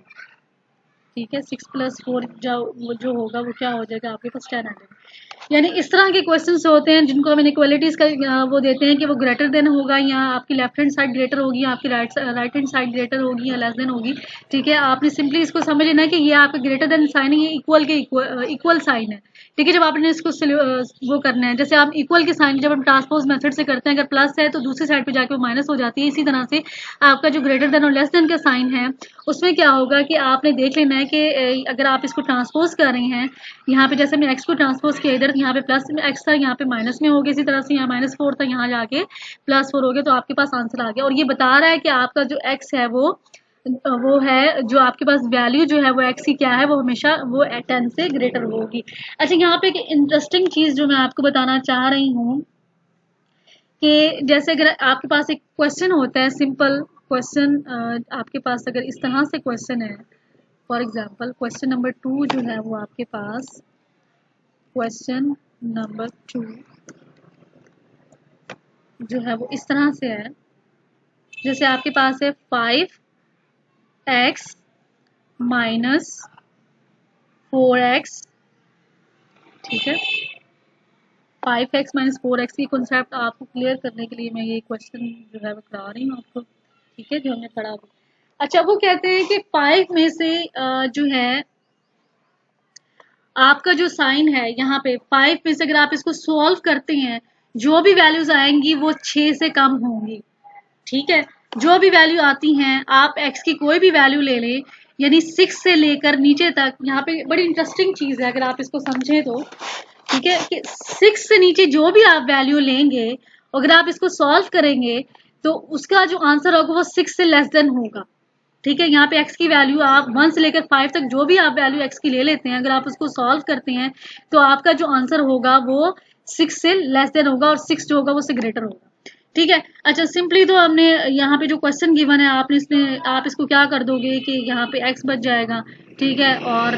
ठीक है, 6 + 4 जो होगा वो क्या हो जाएगा, आपके पास 10 आ जाएगा। यानी इस तरह के क्वेश्चंस होते हैं जिनको हम इनइक्वालिटीज का वो देते हैं कि वो ग्रेटर देन होगा, या आपकी लेफ्ट हैंड साइड ग्रेटर होगी, या आपकी राइट हैंड साइड ग्रेटर होगी, या लेस देन होगी। ठीक है, आपने सिंपली इसको समझ लेना है कि ये आपका ग्रेटर देन साइन है, ये इक्वल के इक्वल साइन है। ठीक है, जब आपने इसको वो करना है, जैसे आप इक्वल के साइन जब हम ट्रांसपोज मेथड से करते हैं, अगर प्लस है तो दूसरी साइड पे जाके वो माइनस हो जाती है। इसी तरह से आपका जो ग्रेटर देन और लेस देन का साइन है, उसमें क्या होगा कि आपने देख लेना है कि अगर आप इसको ट्रांसपोज कर रहे हैं, यहाँ पे जैसे मैं x को ट्रांसपोज किया, इधर यहाँ पे प्लस में x था, यहाँ पे माइनस में हो गया। इसी तरह से यहाँ -4 था, यहाँ जाके +4 हो गया, तो आपके पास आंसर आ गया। और ये बता रहा है कि आपका जो x है वो है, जो आपके पास वैल्यू जो है वो x की क्या है, वो हमेशा वो 10 से ग्रेटर होगी। अच्छा, यहाँ पे एक इंटरेस्टिंग चीज जो मैं आपको बताना चाह रही हूँ कि जैसे अगर आपके पास एक क्वेश्चन होता है, सिंपल क्वेश्चन, आपके पास अगर इस तरह से क्वेश्चन है, फॉर एग्जाम्पल क्वेश्चन नंबर 2 जो है वो आपके पास, क्वेश्चन नंबर 2 जो है वो इस तरह से है, जैसे आपके पास है 5 एक्स माइनस 4x, ठीक है। 5x माइनस 4x की कॉन्सेप्ट आपको क्लियर करने के लिए मैं ये क्वेश्चन जो है वो करा रही हूँ आपको, ठीक है, जो हमने पढ़ा। अच्छा, वो कहते हैं कि 5 में से जो है आपका जो साइन है यहाँ पे 5 में से अगर आप इसको सॉल्व करते हैं, जो भी वैल्यूज आएंगी वो 6 से कम होंगी, ठीक है। जो भी वैल्यू आती हैं, आप x की कोई भी वैल्यू ले लें, यानी 6 से लेकर नीचे तक। यहाँ पे बड़ी इंटरेस्टिंग चीज है अगर आप इसको समझें तो, ठीक है, कि 6 से नीचे जो भी आप वैल्यू लेंगे, अगर आप इसको सॉल्व करेंगे तो उसका जो आंसर होगा वो 6 से लेस देन होगा, ठीक है। यहाँ पे x की वैल्यू आप 1 से लेकर 5 तक जो भी आप वैल्यू x की ले लेते हैं, अगर आप उसको सॉल्व करते हैं तो आपका जो आंसर होगा वो 6 से लेस देन होगा, और 6 जो होगा वो से ग्रेटर होगा, ठीक है। अच्छा, सिंपली तो हमने यहाँ पे जो क्वेश्चन गिवन है, आपने इसमें आप इसको क्या कर दोगे कि यहाँ पे x बच जाएगा, ठीक है, और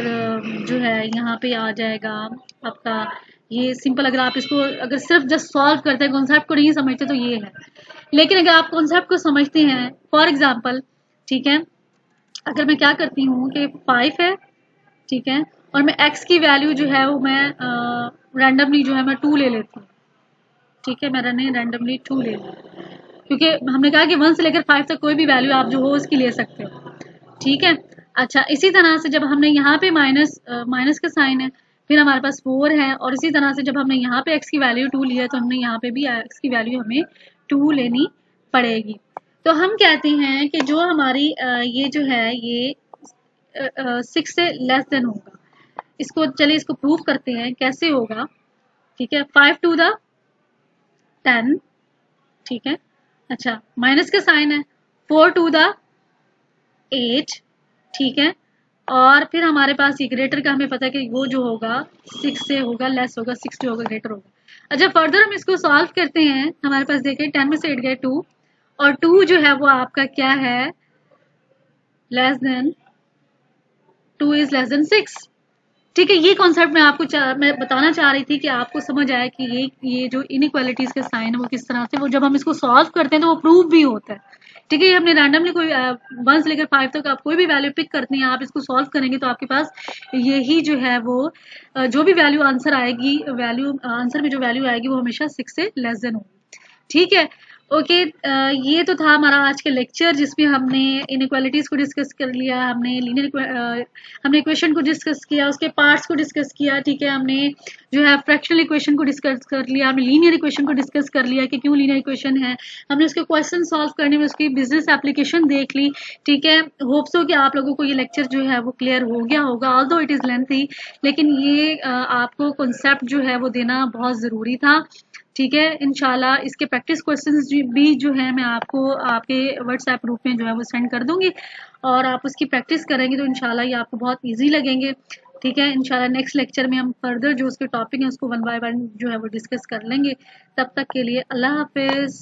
जो है यहाँ पे आ जाएगा आपका ये सिंपल। अगर आप इसको अगर सिर्फ जस्ट सॉल्व करते हैं, कॉन्सेप्ट को नहीं समझते तो ये है। लेकिन अगर आप कॉन्सेप्ट को समझते हैं, फॉर एग्जाम्पल, ठीक है, अगर मैं क्या करती हूँ कि 5 है, ठीक है, और मैं x की वैल्यू जो है वो मैं रैंडमली जो है मैं 2 ले लेती हूँ, ठीक है, मैंने रैंडमली 2 ले लिया, क्योंकि हमने कहा कि 1 से लेकर 5 तक कोई भी वैल्यू आप जो हो उसकी ले सकते हो, ठीक है। अच्छा, इसी तरह से जब हमने यहाँ पे माइनस का साइन है, फिर हमारे पास 4 है, और इसी तरह से जब हमने यहाँ पे x की वैल्यू 2 लिया है तो हमने यहाँ पे भी x की वैल्यू हमें 2 लेनी पड़ेगी। तो हम कहते हैं कि जो हमारी ये जो है ये 6 से लेस देन होगा। इसको चलिए इसको प्रूव करते हैं कैसे होगा, ठीक है। 5 टू द 10, ठीक है। अच्छा, माइनस का साइन है, 4 टू द 8, ठीक है, और फिर हमारे पास ये ग्रेटर का हमें पता है कि वो जो होगा 6 से होगा लेस होगा, 6 जो होगा ग्रेटर होगा। अच्छा, फर्दर हम इसको सॉल्व करते हैं, हमारे पास देखिए 10 में से 8 गए 2, और 2 जो है वो आपका क्या है, less than 2 is less than 6, ठीक है। ये कॉन्सेप्ट मैं आपको मैं बताना चाह रही थी कि आपको समझ आया कि ये जो इनइक्वालिटीज के साइन है वो किस तरह से, वो जब हम इसको सॉल्व करते हैं तो वो प्रूव भी होता है, ठीक है। ये हमने रैंडमली कोई 1 से लेकर 5 तक आप कोई भी वैल्यू पिक करते हैं, आप इसको सॉल्व करेंगे तो आपके पास यही जो है वो जो भी वैल्यू आंसर आएगी, आंसर में जो वैल्यू आएगी वो हमेशा 6 से लेस देन होगी, ठीक है। ओके, ये तो था हमारा आज का लेक्चर जिसमें हमने इनइक्वालिटीज को डिस्कस कर लिया, हमने हमने इक्वेशन को डिस्कस किया, उसके पार्ट्स को डिस्कस किया, ठीक है। हमने जो है फ्रैक्शनल इक्वेशन को डिस्कस कर लिया, हमने लीनियर इक्वेशन को डिस्कस कर लिया कि क्यों लीनियर इक्वेशन है, हमने उसके क्वेश्चन सॉल्व करने में उसकी बिजनेस एप्लीकेशन देख ली, ठीक है। होप्स हो कि आप लोगों को ये लेक्चर जो है वो क्लियर हो गया होगा, ऑल्दो इट इज लेंथी, लेकिन ये आपको कॉन्सेप्ट जो है वो देना बहुत ज़रूरी था, ठीक है। इंशाल्लाह इसके प्रैक्टिस क्वेश्चंस भी जो है मैं आपको आपके व्हाट्सएप ग्रुप में जो है वो सेंड कर दूंगी, और आप उसकी प्रैक्टिस करेंगे तो इंशाल्लाह ये आपको बहुत इजी लगेंगे, ठीक है। इंशाल्लाह नेक्स्ट लेक्चर में हम फर्दर जो उसके टॉपिक है उसको 1 बाय 1 जो है वो डिस्कस कर लेंगे। तब तक के लिए अल्लाह हाफिज़।